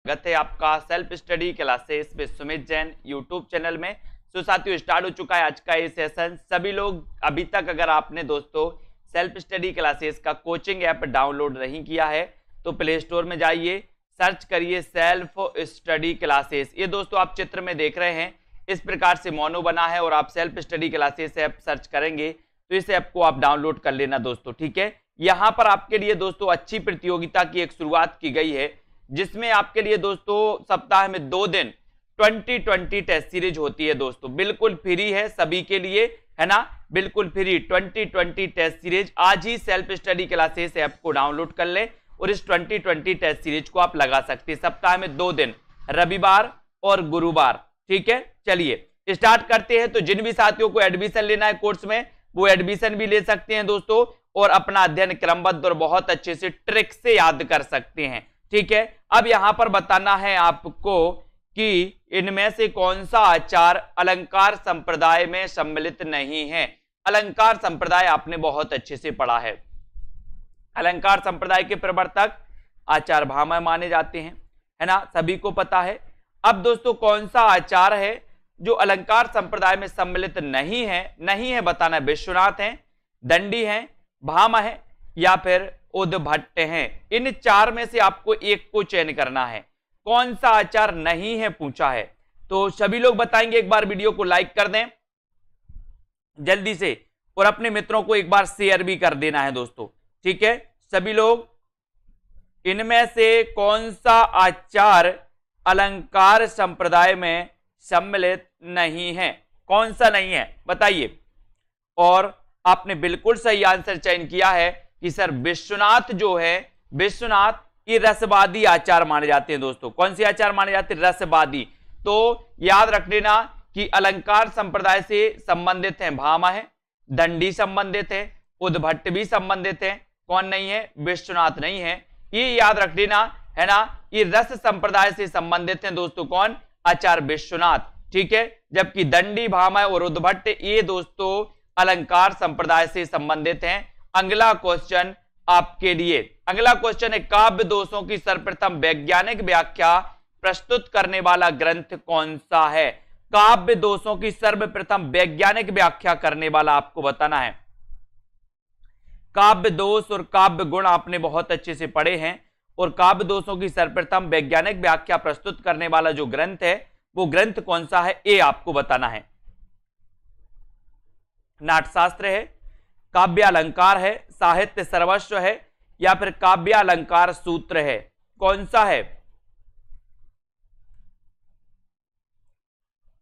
स्वागत है आपका सेल्फ स्टडी क्लासेस पे सुमित जैन यूट्यूब चैनल में। तो साथियों स्टार्ट हो चुका है आज का ये सेशन। सभी लोग अभी तक अगर आपने दोस्तों सेल्फ स्टडी क्लासेस का कोचिंग ऐप डाउनलोड नहीं किया है तो प्ले स्टोर में जाइए, सर्च करिए सेल्फ स्टडी क्लासेस। ये दोस्तों आप चित्र में देख रहे हैं, इस प्रकार से मोनो बना है और आप self study classes app search करेंगे तो इस ऐप को आप डाउनलोड कर लेना दोस्तों, ठीक है। यहाँ पर आपके लिए दोस्तों अच्छी प्रतियोगिता की एक शुरुआत की गई है जिसमें आपके लिए दोस्तों सप्ताह में 2 दिन 2020 टेस्ट सीरीज होती है दोस्तों, बिल्कुल फ्री है सभी के लिए, है ना, बिल्कुल फ्री 2020 टेस्ट सीरीज। आज ही सेल्फ स्टडी क्लासेस ऐप को डाउनलोड कर लें और इस 2020 टेस्ट सीरीज को आप लगा सकते हैं सप्ताह में 2 दिन, रविवार और गुरुवार, ठीक है। चलिए स्टार्ट करते हैं। तो जिन भी साथियों को एडमिशन लेना है कोर्स में वो एडमिशन भी ले सकते हैं दोस्तों और अपना अध्ययन क्रमबद्ध और बहुत अच्छे से ट्रिक से याद कर सकते हैं, ठीक है। अब यहां पर बताना है आपको कि इनमें से कौन सा आचार अलंकार संप्रदाय में सम्मिलित नहीं है। अलंकार संप्रदाय आपने बहुत अच्छे से पढ़ा है। अलंकार संप्रदाय के प्रवर्तक आचार्य भामह माने जाते हैं, है ना, सभी को पता है। अब दोस्तों कौन सा आचार है जो अलंकार संप्रदाय में सम्मिलित नहीं है बताना। विश्वनाथ हैं, दंडी हैं, भामह है या फिर उद्भट हैं। इन 4 में से आपको एक को चयन करना है। कौन सा आचार नहीं है पूछा है, तो सभी लोग बताएंगे। एक बार वीडियो को लाइक कर दें जल्दी से और अपने मित्रों को एक बार शेयर भी कर देना है दोस्तों, ठीक है। सभी लोग इनमें से कौन सा आचार अलंकार संप्रदाय में सम्मिलित नहीं है, कौन सा नहीं है बताइए। और आपने बिल्कुल सही आंसर चयन किया है कि सर विश्वनाथ जो है, विश्वनाथ ये रसवादी आचार माने जाते हैं दोस्तों। कौन से आचार माने जाते हैं? रसवादी। तो याद रख लेना कि अलंकार संप्रदाय से संबंधित हैं भामह है, दंडी संबंधित है, उद्भट भी संबंधित है। कौन नहीं है? विश्वनाथ नहीं है। ये याद रख लेना, है ना। ये रस संप्रदाय से संबंधित हैं दोस्तों। कौन? आचार्य विश्वनाथ, ठीक है। जबकि दंडी, भामह और उद्भट ये दोस्तों अलंकार संप्रदाय से संबंधित हैं। अगला क्वेश्चन आपके लिए, अगला क्वेश्चन है काव्य दोषों की सर्वप्रथम वैज्ञानिक व्याख्या प्रस्तुत करने वाला ग्रंथ कौन सा है? काव्य दोषों की सर्वप्रथम वैज्ञानिक व्याख्या करने वाला आपको बताना है। काव्य दोष और काव्य गुण आपने बहुत अच्छे से पढ़े हैं और काव्य दोषों की सर्वप्रथम वैज्ञानिक व्याख्या प्रस्तुत करने वाला जो ग्रंथ है वो ग्रंथ कौन सा है ये आपको बताना है। नाट्यशास्त्र है, काव्यालंकार है, साहित्य सर्वस्व है या फिर काव्यालंकार सूत्र है? कौन सा है?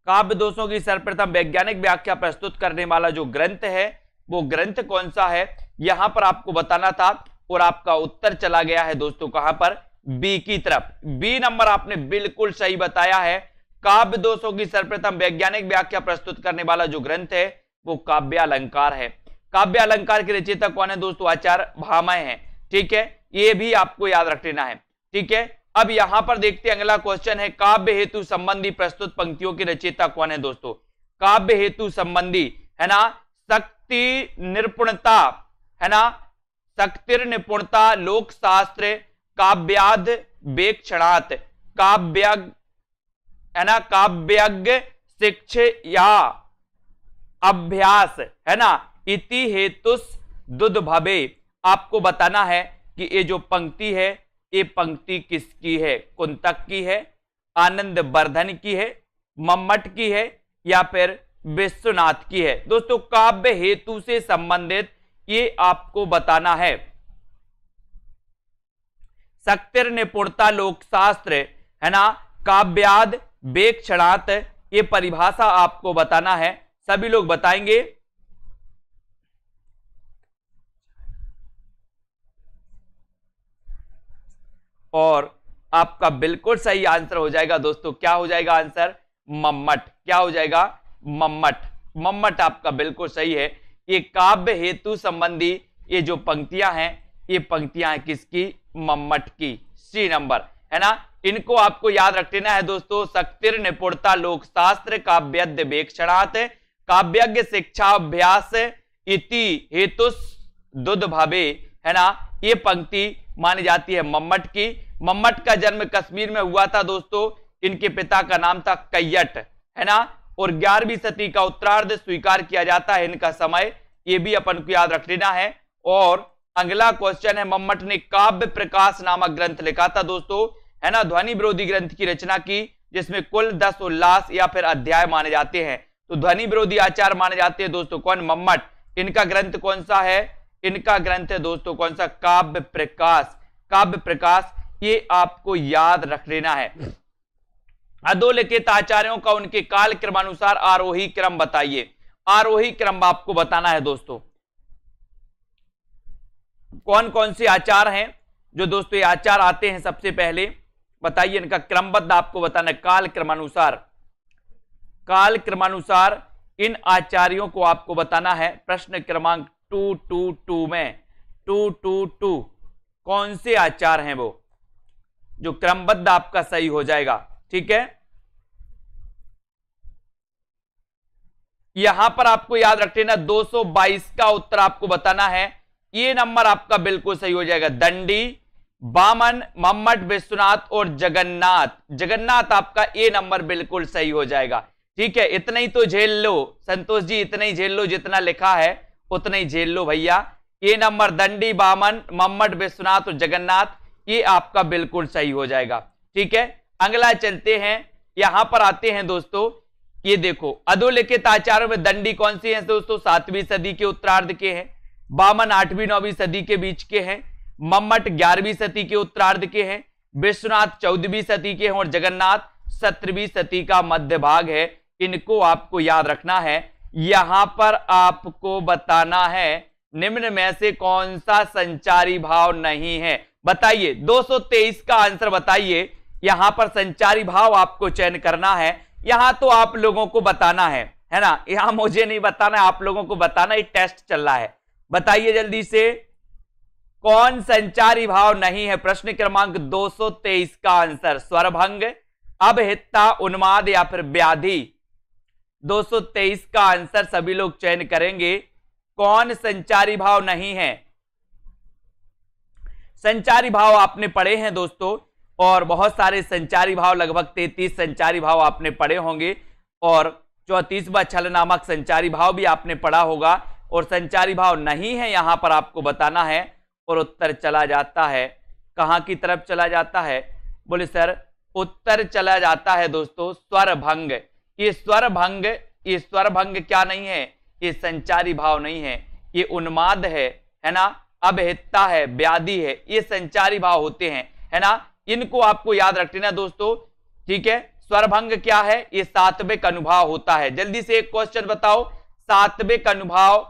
काव्य दोषों की सर्वप्रथम वैज्ञानिक व्याख्या प्रस्तुत करने वाला जो ग्रंथ है वो ग्रंथ कौन सा है, यहां पर आपको बताना था और आपका उत्तर चला गया है दोस्तों कहां पर? बी की तरफ। बी नंबर आपने बिल्कुल सही बताया है। काव्य दोषों की सर्वप्रथम वैज्ञानिक व्याख्या प्रस्तुत करने वाला जो ग्रंथ है वो काव्यालंकार है। काव्यालंकार के रचयिता कौन है दोस्तों? आचार्य भामह है, ठीक है। ये भी आपको याद रख लेना है, ठीक है। अब यहां पर देखते हैं अगला क्वेश्चन है काव्य हेतु संबंधी प्रस्तुत पंक्तियों के रचयिता कौन है दोस्तों? काव्य हेतु संबंधी, है ना, शक्ति निपुणता, है ना, शक्तिर निपुणता, लोक शास्त्र, काव्याद वेक्षणात्, काव्य, है ना, काव्यज्ञ शिक्षा अभ्यास, है ना, इति हेतुस दुद्भवे। आपको बताना है कि ये जो पंक्ति है ये पंक्ति किसकी है? कुंतक की है, आनंद वर्धन की है, मम्मट की है या फिर विश्वनाथ की है? दोस्तों काव्य हेतु से संबंधित ये आपको बताना है। शक्तिर निपुणता, लोकशास्त्र, है ना, काव्याद वेक्षणात्, ये परिभाषा आपको बताना है। सभी लोग बताएंगे। और आपका बिल्कुल सही आंसर हो जाएगा दोस्तों। क्या हो जाएगा आंसर? मम्मट। क्या हो जाएगा? मम्मट। मम्मट आपका बिल्कुल सही है। ये काव्य हेतु संबंधी ये जो पंक्तियां हैं ये पंक्तियां हैं किसकी? मम्मट की। सी नंबर, है ना। इनको आपको याद रख लेना है दोस्तों। शक्तिर निपुणता, लोकशास्त्र, काव्यद्य वेक्षणात्, काव्यज्ञ शिक्षाभ्यास, इति हेतुस दुद्भवे, है ना। ये पंक्ति मानी जाती है मम्मट की। मम्मट का जन्म कश्मीर में हुआ था दोस्तों। इनके पिता का नाम था कैयट, है ना। और 11वीं सदी का उत्तरार्ध स्वीकार किया जाता है इनका समय, ये भी अपन को याद रख लेना है। और अगला क्वेश्चन है, मम्मट ने काव्य प्रकाश नामक ग्रंथ लिखा था दोस्तों, है ना। ध्वनि विरोधी ग्रंथ की रचना की, जिसमें कुल 10 उल्लास या फिर अध्याय माने जाते हैं। तो ध्वनि विरोधी आचार माने जाते हैं दोस्तों कौन, मम्मट। इनका ग्रंथ कौन सा है, इनका ग्रंथ है दोस्तों कौन सा, काव्य प्रकाश। काव्य प्रकाश, ये आपको याद रख लेना है। अधोलिखित आचार्यों का उनके काल क्रमानुसार आरोही क्रम बताइए। आरोही क्रम आपको बताना है दोस्तों, कौन कौन से आचार हैं जो दोस्तों ये आचार आते हैं। सबसे पहले बताइए, इनका क्रमबद्ध आपको बताना है, काल क्रमानुसार। काल क्रमानुसार इन आचार्यों को आपको बताना है। प्रश्न क्रमांक 222 में 222 कौन से आचार हैं वो, जो क्रमबद्ध आपका सही हो जाएगा, ठीक है। यहां पर आपको याद रख लेना 222 का उत्तर आपको बताना है। ये नंबर आपका बिल्कुल सही हो जाएगा। दंडी, बामन, मम्मट, विश्वनाथ और जगन्नाथ। जगन्नाथ आपका ए नंबर बिल्कुल सही हो जाएगा, ठीक है। इतना ही तो झेल लो संतोष जी, इतना ही झेल लो, जितना लिखा है उतना ही झेल लो भैया। ए नंबर दंडी, बामन, मम्मट, विश्वनाथ और जगन्नाथ, ये आपका बिल्कुल सही हो जाएगा, ठीक है। अगला चलते हैं, यहां पर आते हैं दोस्तों। ये देखो, अधोलिखित आचार्यों में दंडी कौन सी है दोस्तों, 7वीं सदी के उत्तरार्ध के हैं। बामन 8वीं 9वीं सदी के बीच के हैं। मम्मट 11वीं सदी के उत्तरार्ध के हैं। विश्वनाथ 14वीं सदी के हैं और जगन्नाथ 17वीं सदी का मध्य भाग है। इनको आपको याद रखना है। यहां पर आपको बताना है निम्न में से कौन सा संचारी भाव नहीं है, बताइए। 223 का आंसर बताइए। यहां पर संचारी भाव आपको चयन करना है। यहां तो आप लोगों को बताना है ना, यहां मुझे नहीं बताना है, आप लोगों को बताना, ये टेस्ट चल रहा है। बताइए जल्दी से, कौन संचारी भाव नहीं है। प्रश्न क्रमांक 223 का आंसर स्वरभंग, अबहितता, उन्माद या फिर व्याधि। 223 का आंसर सभी लोग चयन करेंगे। कौन संचारी भाव नहीं है। संचारी भाव आपने पढ़े हैं दोस्तों, और बहुत सारे संचारी भाव, लगभग 33 संचारी भाव आपने पढ़े होंगे, और 34वां छल नामक संचारी भाव भी आपने पढ़ा होगा। और संचारी भाव नहीं है यहां पर आपको बताना है। और उत्तर चला जाता है, कहां की तरफ चला जाता है, बोले सर उत्तर चला जाता है दोस्तों स्वरभंग। ये स्वरभंग, ये स्वरभंग क्या नहीं है, ये संचारी भाव नहीं है, ये उन्माद है ना, अबहितता है, व्याधि है, ये संचारी भाव होते हैं, है ना। इनको आपको याद रखना दोस्तों, ठीक है। स्वरभंग क्या है, ये सात्विक अनुभाव होता है। जल्दी से एक क्वेश्चन बताओ, सात्विक अनुभाव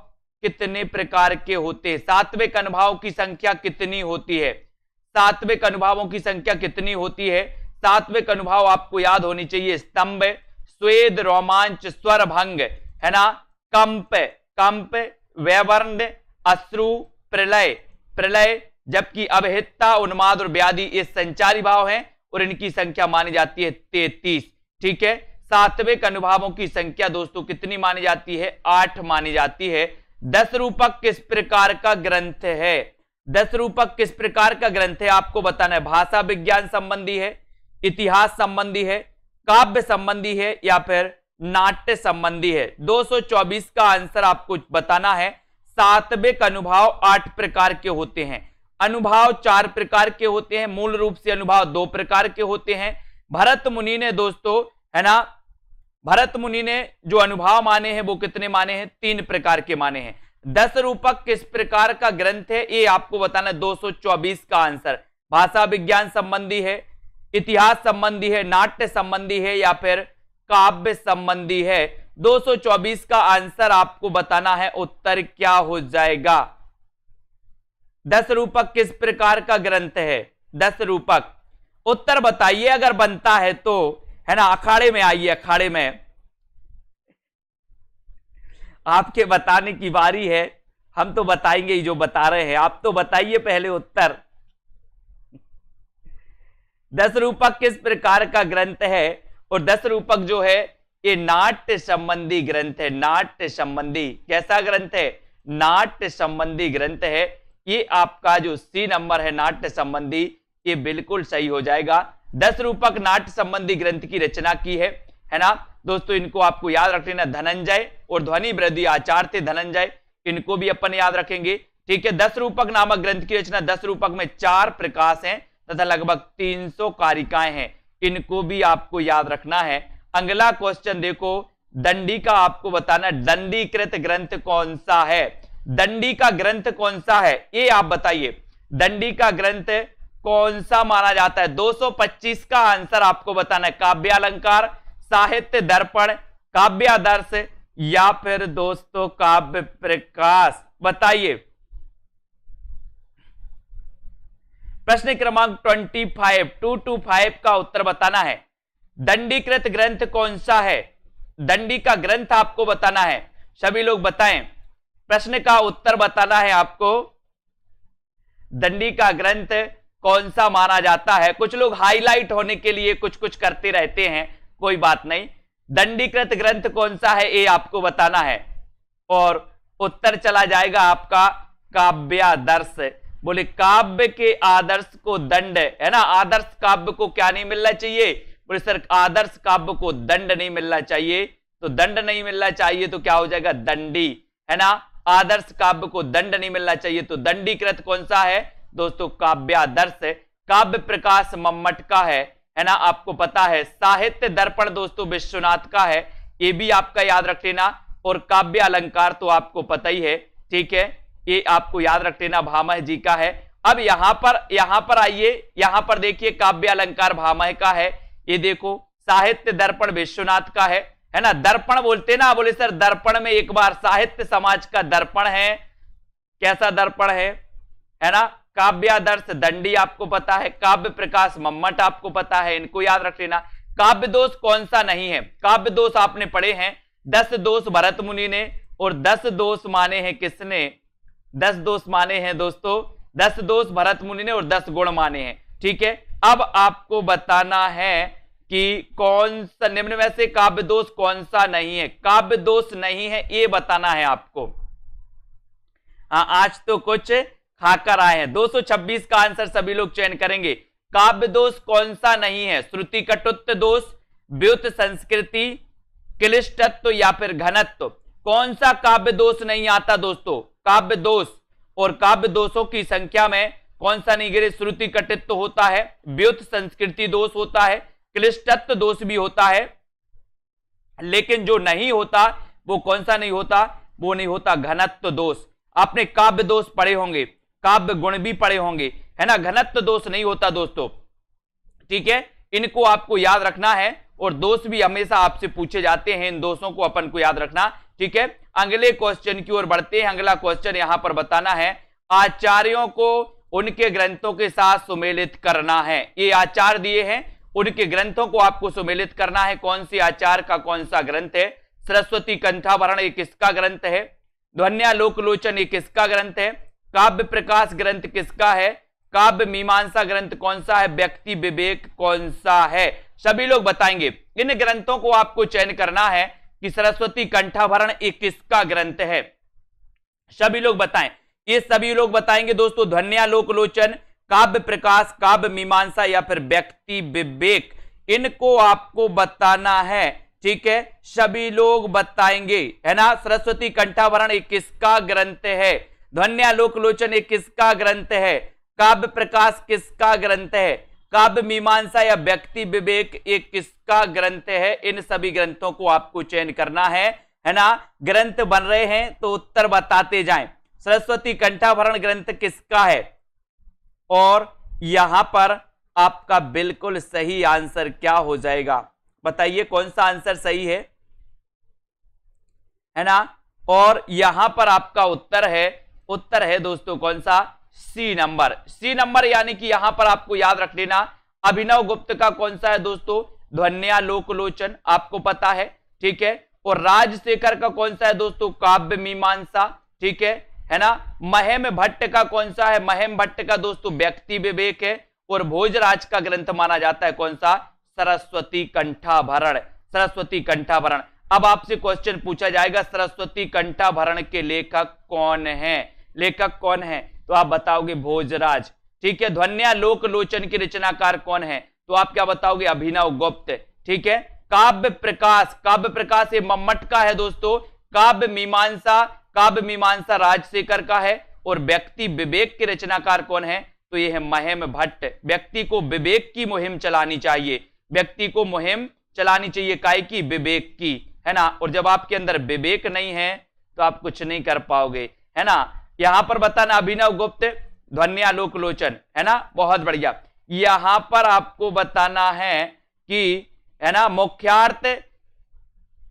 कितने प्रकार के होते हैं, सात्विक अनुभाव की संख्या कितनी होती है, सात्विक अनुभावों की संख्या कितनी होती है। सात्विक अनुभाव आपको याद होनी चाहिए, स्तंभ, स्वेद, रोमांच, स्वरभंग, है ना, कंप, कंप, वैवर्ण, अश्रु, प्रलय, प्रलय, जबकि अबहितता, उन्माद और व्याधि ये संचारी भाव हैं और इनकी संख्या मानी जाती है 33, ठीक है। सात्विक अनुभावों की संख्या दोस्तों कितनी मानी जाती है, 8 मानी जाती है। 10 रूपक किस प्रकार का ग्रंथ है, 10 रूपक किस प्रकार का ग्रंथ है आपको बताना है। भाषा विज्ञान संबंधी है, इतिहास संबंधी है, काव्य संबंधी है या फिर नाट्य संबंधी है। 224 का आंसर आपको बताना है। सात्विक अनुभाव 8 प्रकार के होते हैं, अनुभाव 4 प्रकार के होते हैं, मूल रूप से अनुभाव 2 प्रकार के होते हैं। भरत मुनि ने दोस्तों, है ना, भरत मुनि ने जो अनुभाव माने हैं वो कितने माने हैं, 3 प्रकार के माने हैं। 10 रूपक किस प्रकार का ग्रंथ है ये आपको बताना है। 224 का आंसर भाषा विज्ञान संबंधी है, इतिहास संबंधी है, नाट्य संबंधी है या फिर काव्य संबंधी है। 224 का आंसर आपको बताना है, उत्तर क्या हो जाएगा। 10 रूपक किस प्रकार का ग्रंथ है, 10 रूपक, उत्तर बताइए अगर बनता है तो, है ना। अखाड़े में आइए, अखाड़े में आपके बताने की बारी है, हम तो बताएंगे ही जो बता रहे हैं, आप तो बताइए पहले उत्तर। 10 रूपक किस प्रकार का ग्रंथ है, और 10 रूपक जो है ये नाट्य संबंधी ग्रंथ है। नाट्य संबंधी कैसा ग्रंथ है, नाट्य संबंधी ग्रंथ है। ये आपका जो सी नंबर है नाट्य संबंधी, ये बिल्कुल सही हो जाएगा। 10 रूपक नाट्य संबंधी ग्रंथ की रचना की है ना दोस्तों, इनको आपको याद रख लेना। धनंजय और ध्वनि वृद्धि आचार्य थे धनंजय, इनको भी अपन याद रखेंगे। ठीक है, 10 रूपक नामक ग्रंथ की रचना, 10 रूपक में 4 प्रकाश हैं तथा लगभग 300 कारिकाएं हैं, इनको भी आपको याद रखना है। अगला क्वेश्चन देखो, दंडी का आपको बताना, दंडीकृत ग्रंथ कौन सा है? दंडी का ग्रंथ कौन सा है ये आप बताइए, दंडी का ग्रंथ कौन सा माना जाता है? 225 का आंसर आपको बताना है। काव्यालंकार, साहित्य दर्पण, काव्यादर्श या फिर दोस्तों काव्य प्रकाश, बताइए। प्रश्न क्रमांक 225 का उत्तर बताना है। दंडीकृत ग्रंथ कौन सा है? दंडी का ग्रंथ आपको बताना है, सभी लोग बताएं। प्रश्न का उत्तर बताना है आपको, दंडी का ग्रंथ कौन सा माना जाता है? कुछ लोग हाईलाइट होने के लिए कुछ कुछ करते रहते हैं, कोई बात नहीं। दंडीकृत ग्रंथ कौन सा है ये आपको बताना है, और उत्तर चला जाएगा आपका काव्यादर्श। बोले काव्य के आदर्श को दंड, है ना, आदर्श काव्य को क्या नहीं मिलना चाहिए? बोले सर आदर्श काव्य को दंड नहीं मिलना चाहिए, तो दंड नहीं मिलना चाहिए तो क्या हो जाएगा? दंडी, है ना। आदर्श काव्य को दंड नहीं मिलना चाहिए, तो दंडीकृत कौन सा है दोस्तों? काव्यादर्श। काव्य प्रकाश मम्मट का है ना, आपको पता है। साहित्य दर्पण दोस्तों विश्वनाथ का है, ये भी आपका याद रख लेना। और काव्य अलंकार तो आपको पता ही है, ठीक है, ये आपको याद रख लेना, भामह जी का है। अब यहां पर आइए, यहां पर देखिए काव्य अलंकार भामह का है, ये देखो साहित्य दर्पण विश्वनाथ का है ना। दर्पण बोलते ना, बोले सर दर्पण में एक बार साहित्य समाज का दर्पण है, कैसा दर्पण है ना। काव्यादर्श दंडी आपको पता है, काव्य प्रकाश मम्मट आपको पता है, इनको याद रख लेना। काव्य दोष कौन सा नहीं है? काव्य दोष आपने पढ़े हैं, 10 दोष भरत मुनि ने, और 10 दोष माने हैं किसने? 10 दोष माने हैं दोस्तों, 10 दोष भरत मुनि ने और 10 गुण माने हैं, ठीक है। अब आपको बताना है कि कौन सा निम्न में से काव्य दोष कौन सा नहीं है? काव्य दोष नहीं है ये बताना है आपको। हाँ, आज तो कुछ खाकर आए हैं। 226 का आंसर सभी लोग चयन करेंगे। काव्य दोष कौन सा नहीं है? श्रुति कटुत्व दोष, व्युत संस्कृति, क्लिष्टत्व या फिर घनत्व, कौन सा काव्य दोष नहीं आता दोस्तों? काव्य दोष, और काव्य दोषों की संख्या में कौन सा नहीं गिरे? श्रुति कटित्व होता है, व्युत संस्कृति दोष होता है, क्लिष्टत्व दोष भी होता है, लेकिन जो नहीं होता वो कौन सा नहीं होता? वो नहीं होता घनत्व दोष। आपने काव्य दोष पढ़े होंगे, काव्य गुण भी पढ़े होंगे, है ना, घनत्व दोष नहीं होता दोस्तों, ठीक है। इनको आपको याद रखना है, और दोष भी हमेशा आपसे पूछे जाते हैं, इन दोषों को अपन को याद रखना, ठीक है। अगले क्वेश्चन की ओर बढ़ते हैं। अगला क्वेश्चन यहां पर बताना है, आचार्यों को उनके ग्रंथों के साथ सुमेलित करना है। ये आचार्य दिए हैं, उनके ग्रंथों को आपको सुमेलित करना है। कौन सी आचार्य का कौन सा ग्रंथ है? सरस्वती कंठाभरण ये किसका ग्रंथ है? ध्वन्यालोक लोचन ये किसका ग्रंथ है? काव्य प्रकाश ग्रंथ किसका है? काव्य मीमांसा ग्रंथ कौन सा है? व्यक्ति विवेक कौन सा है? सभी लोग बताएंगे। इन ग्रंथों को आपको चयन करना है कि सरस्वती कंठाभरण ये किसका ग्रंथ है, सभी लोग बताएं। ये सभी लोग बताएंगे दोस्तों, ध्वन्यालोक लोचन, काव्य प्रकाश, काव्य मीमांसा या फिर व्यक्ति विवेक, इनको आपको बताना है, ठीक है। सभी लोग बताएंगे, है ना। सरस्वती कंठाभरण ये किसका ग्रंथ है? ध्वन्यालोक लोचन ये किसका ग्रंथ है? काव्य प्रकाश किसका ग्रंथ है? काव्य मीमांसा या व्यक्ति विवेक ये किसका ग्रंथ है? इन सभी ग्रंथों को आपको चयन करना है ना। ग्रंथ बन रहे हैं तो उत्तर बताते जाएं। सरस्वती कंठाभरण ग्रंथ किसका है? और यहां पर आपका बिल्कुल सही आंसर क्या हो जाएगा? बताइए कौन सा आंसर सही है ना। और यहां पर आपका उत्तर है दोस्तों कौन सा? सी नंबर। सी नंबर यानी कि यहां पर आपको याद रख लेना, अभिनव गुप्त का कौन सा है दोस्तों? ध्वन्यालोक लोचन आपको पता है, ठीक है। और राजशेखर का कौन सा है दोस्तों? काव्य मीमांसा, ठीक है ना। महेम भट्ट का कौन सा है? महेम भट्ट का दोस्तों व्यक्ति विवेक है। और भोजराज का ग्रंथ माना जाता है कौन सा? सरस्वती कंठाभरण। सरस्वती कंठाभरण। अब आपसे क्वेश्चन पूछा जाएगा, सरस्वती कंठाभरण के लेखक कौन है? लेखक कौन है? तो आप बताओगे भोजराज, ठीक है। ध्वन्यालोक लोचन की रचनाकार कौन है? तो आप क्या बताओगे? अभिनव गुप्त। ठीक है। काव्य प्रकाश, काव्य प्रकाश ये मम्मट का है दोस्तों। काव्य मीमांसा राजशेखर का है। और व्यक्ति विवेक के रचनाकार कौन है? तो ये है महेम भट्ट। व्यक्ति को विवेक की मुहिम चलानी चाहिए, व्यक्ति को मुहिम चलानी चाहिए, काय की? विवेक की, है ना। और जब आपके अंदर विवेक नहीं है तो आप कुछ नहीं कर पाओगे, है ना। यहां पर बताना अभिनव गुप्त, ध्वन्यालोक लोचन, है ना। बहुत बढ़िया। यहां पर आपको बताना है कि, है ना,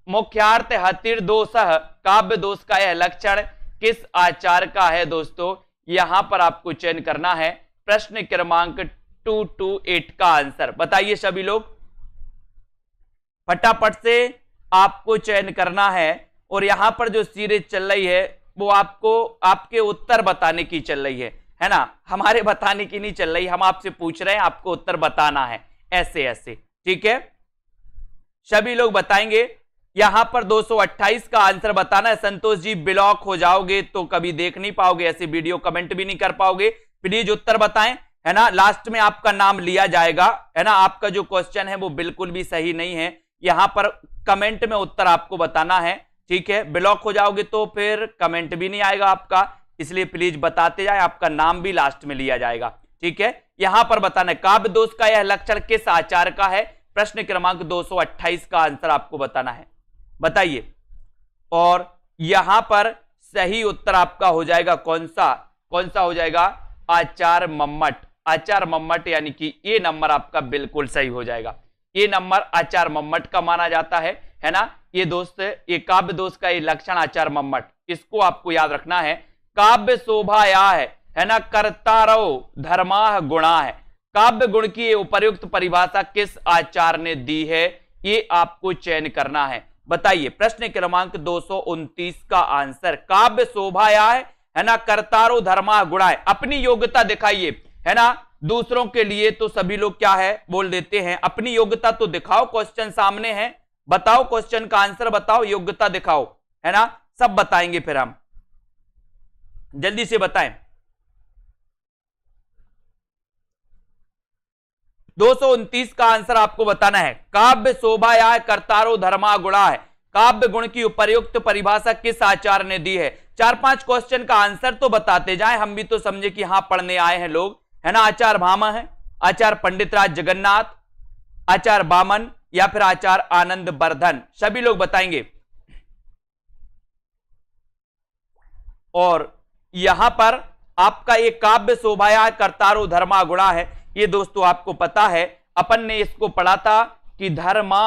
मुख्यार्थ हतिर दोष, काव्य दोष का यह लक्षण किस आचार का है दोस्तों? यहां पर आपको चयन करना है प्रश्न क्रमांक 228 का आंसर। बताइए सभी लोग, फटाफट से आपको चयन करना है। और यहां पर जो सीरीज चल रही है वो आपको आपके उत्तर बताने की चल रही है ना। हमारे बताने की नहीं चल रही, हम आपसे पूछ रहे हैं, आपको उत्तर बताना है ऐसे ऐसे। ठीक है, सभी लोग बताएंगे। यहां पर 228 का आंसर बताना है। संतोष जी ब्लॉक हो जाओगे तो कभी देख नहीं पाओगे ऐसे वीडियो, कमेंट भी नहीं कर पाओगे। प्लीज उत्तर बताएं, है ना। लास्ट में आपका नाम लिया जाएगा, है ना। आपका जो क्वेश्चन है वो बिल्कुल भी सही नहीं है। यहां पर कमेंट में उत्तर आपको बताना है। ठीक है, ब्लॉक हो जाओगे तो फिर कमेंट भी नहीं आएगा आपका, इसलिए प्लीज बताते जाए, आपका नाम भी लास्ट में लिया जाएगा। ठीक है, यहां पर बताना है काव्य दोष का यह लक्षण किस आचार का है? प्रश्न क्रमांक 228 का आंसर आपको बताना है, बताइए। और यहां पर सही उत्तर आपका हो जाएगा कौन सा हो जाएगा? आचार मम्मट। आचार मम्मट यानी कि ये नंबर आपका बिल्कुल सही हो जाएगा। ये नंबर आचार मम्मट का माना जाता है ना। ये दोस्त, ये काव्य दोष का ये लक्षण आचार मम्मट, इसको आपको याद रखना है। काव्य शोभा या है ना, कर्तारो धर्माह गुणा है। काव्य गुण की ये उपर्युक्त परिभाषा किस आचार ने दी है? ये आपको चयन करना है, बताइए। प्रश्न क्रमांक 229 का आंसर काव्य शोभा या है ना, कर्तारो धर्माह गुणा है। अपनी योग्यता दिखाइए, है ना। दूसरों के लिए तो सभी लोग क्या है बोल देते हैं, अपनी योग्यता तो दिखाओ। क्वेश्चन सामने है, बताओ क्वेश्चन का आंसर बताओ, योग्यता दिखाओ, है ना। सब बताएंगे फिर हम, जल्दी से बताएं। 229 का आंसर आपको बताना है। काव्य शोभा या कर्तारो धर्मा गुणा है। काव्य गुण की उपर्युक्त परिभाषा किस आचार्य ने दी है? 4-5 क्वेश्चन का आंसर तो बताते जाएं, हम भी तो समझे कि यहां पढ़ने आए हैं लोग, है ना। आचार्य भामा है, आचार्य पंडितराज जगन्नाथ, आचार्य बामन या फिर आचार्य आनंद वर्धन, सभी लोग बताएंगे। और यहां पर आपका एक काव्य शोभाया कर्तारो धर्मा गुणा है, ये दोस्तों आपको पता है, अपन ने इसको पढ़ा था कि धर्मा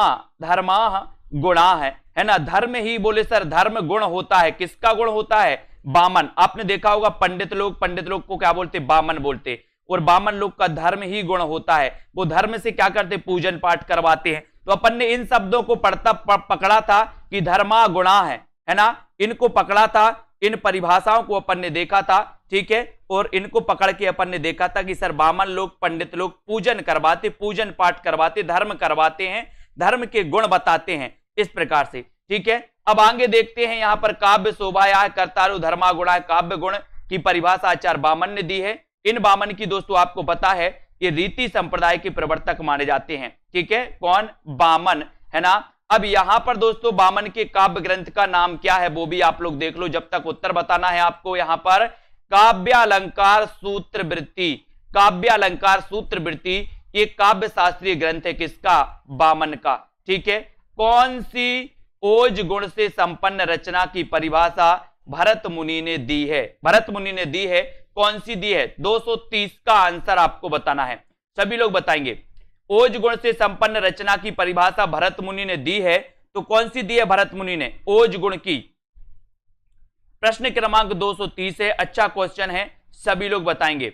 गुणा है ना। धर्म ही बोले सर, धर्म गुण होता है, किसका गुण होता है? बामन। आपने देखा होगा पंडित लोग को क्या बोलते? बामन बोलते। और बामन लोग का धर्म ही गुण होता है, वो धर्म से क्या करते? पूजन पाठ करवाते हैं। तो अपन ने इन शब्दों को पकड़ा था कि धर्मा गुणा है ना, इनको पकड़ा था, इन परिभाषाओं को अपन ने देखा था। ठीक है, और इनको पकड़ के अपन ने देखा था कि सर बामन लोग, पंडित लोग पूजन करवाते, पूजन पाठ करवाते, धर्म करवाते हैं, धर्म के गुण बताते हैं, इस प्रकार से। ठीक है, अब आगे देखते हैं। यहां पर काव्य शोभा या कर्तारु धर्मा गुणा, काव्य गुण की परिभाषा आचार्य बामन ने दी है। इन बामन की दोस्तों आपको पता है ये रीति संप्रदाय के प्रवर्तक माने जाते हैं। ठीक है, कौन? बामन, है ना। अब यहां पर दोस्तों बामन के काव्य ग्रंथ का नाम क्या है वो भी आप लोग देख लो, जब तक उत्तर बताना है आपको। यहां पर काव्यालंकार सूत्रवृत्ति, काव्यालंकार सूत्रवृत्ति ये काव्य शास्त्रीय ग्रंथ है, किसका? बामन का। ठीक है, कौन सी ओज गुण से संपन्न रचना की परिभाषा भरत मुनि ने दी है? भरत मुनि ने दी है, कौन सी दी है? 230 का आंसर आपको बताना है, सभी लोग बताएंगे। ओज गुण से संपन्न रचना की परिभाषा भरत मुनि ने दी है, तो कौन सी दी है भरत मुनि ने ओज गुण की? प्रश्न क्रमांक 230 है, अच्छा क्वेश्चन है, सभी लोग बताएंगे।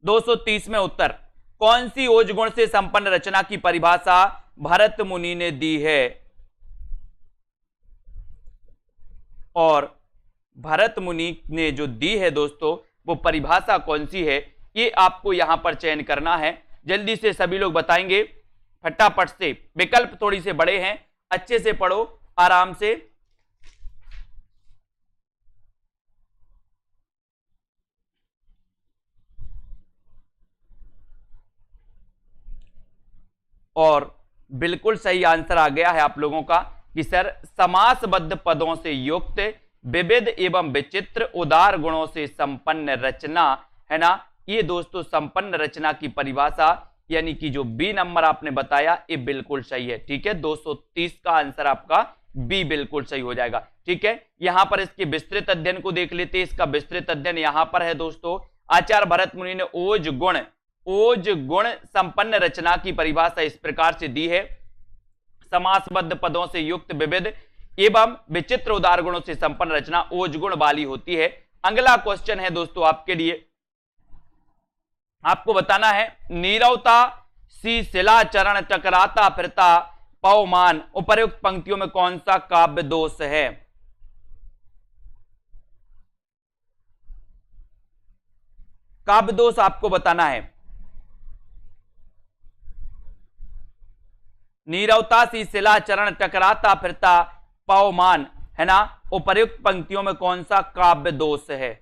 230 में उत्तर, कौन सी ओज गुण से संपन्न रचना की परिभाषा भरत मुनि ने दी है? और भरत मुनि ने जो दी है दोस्तों वो परिभाषा कौन सी है, ये आपको यहां पर चयन करना है। जल्दी से सभी लोग बताएंगे फटाफट से, विकल्प थोड़ी से बड़े हैं, अच्छे से पढ़ो आराम से। और बिल्कुल सही आंसर आ गया है आप लोगों का कि सर समासबद्ध पदों से युक्त विविध एवं विचित्र उदार गुणों से संपन्न रचना, है ना। ये दोस्तों संपन्न रचना की परिभाषा यानी कि जो बी नंबर आपने बताया ये बिल्कुल सही है। ठीक है, 230 का आंसर आपका बी बिल्कुल सही हो जाएगा। ठीक है, यहां पर इसके विस्तृत अध्ययन को देख लेते हैं। इसका विस्तृत अध्ययन यहां पर है दोस्तों। आचार्य भरत मुनि ने ओज गुण संपन्न रचना की परिभाषा इस प्रकार से दी है, समासबद्ध पदों से युक्त विविध एवं विचित्र उदार गुणों से संपन्न रचना ओज गुण वाली होती है। अगला क्वेश्चन है दोस्तों आपके लिए, आपको बताना है नीरवता सी शिला चरण टकराता फिरता पवमान उपर्युक्त पंक्तियों में कौन सा काव्य दोष है। काव्य दोष आपको बताना है। नीरवता सी शिला चरण टकराता फिरता पवमान, है ना, उपर्युक्त पंक्तियों में कौन सा काव्य दोष है।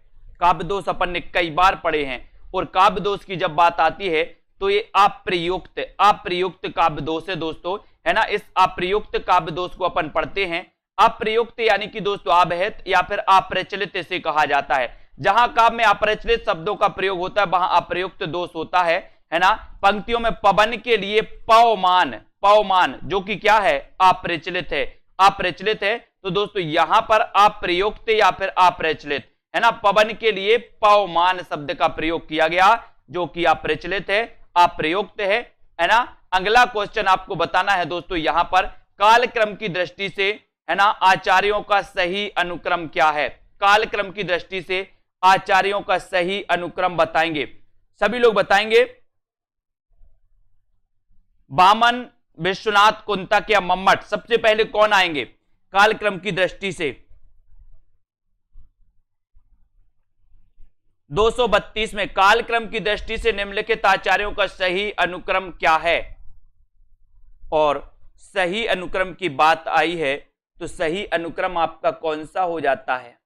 काव्य दोष अपन ने कई बार पढ़े हैं और काव्य दोष की जब बात आती है तो ये अप्रयुक्त काव्य दोष है दोस्तों, है ना। इस अप्रयुक्त काव्य दोष को अपन पढ़ते हैं। अप्रयुक्त यानी कि दोस्तों अवहित या फिर अप्रचलित इसे कहा जाता है। जहां काव्य में अप्रचलित शब्दों का प्रयोग होता है वहां अप्रयुक्त दोष होता है ना। पंक्तियों में पवन के लिए पवमान जो कि क्या है, अप्रचलित है। तो दोस्तों यहां पर अप्रयुक्त या फिर अप्रचलित, है ना, पवन के लिए पवमान शब्द का प्रयोग किया गया जो कि अप्रचलित है, अप्रयुक्त है ना। अगला क्वेश्चन आपको बताना है दोस्तों यहां पर कालक्रम की दृष्टि से, है ना, आचार्यों का सही अनुक्रम क्या है। कालक्रम की दृष्टि से आचार्यों का सही अनुक्रम बताएंगे, सभी लोग बताएंगे। वामन, विश्वनाथ, कुंतक या मम्मट, सबसे पहले कौन आएंगे कालक्रम की दृष्टि से। 232 में कालक्रम की दृष्टि से निम्नलिखित आचार्यों का सही अनुक्रम क्या है। और सही अनुक्रम की बात आई है तो सही अनुक्रम आपका कौन सा हो जाता है,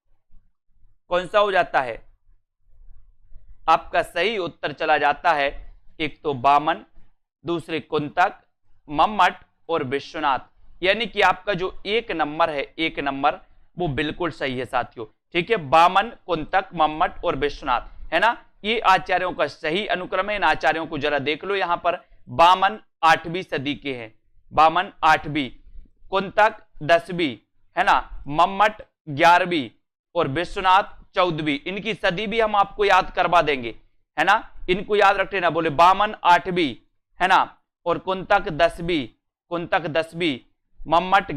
कौन सा हो जाता है। आपका सही उत्तर चला जाता है एक तो वामन, दूसरे कुंतक, मम्मट और विश्वनाथ, यानी कि आपका जो एक नंबर है, एक नंबर वो बिल्कुल सही है साथियों। ठीक है, वामन, कुंतक, मम्मट और विश्वनाथ, है ना, ये आचार्यों का सही अनुक्रम है। इन आचार्यों को जरा देख लो। यहां पर वामन 8वीं सदी के हैं, वामन 8वीं, कुंतक 10वीं, है ना, मम्मट 11वीं और विश्वनाथ 14वीं। इनकी सदी भी हम आपको याद करवा देंगे, है ना, इनको याद रख लेना। बोले वामन 8वीं, है ना, और कुंतक 10वीं, मम्मट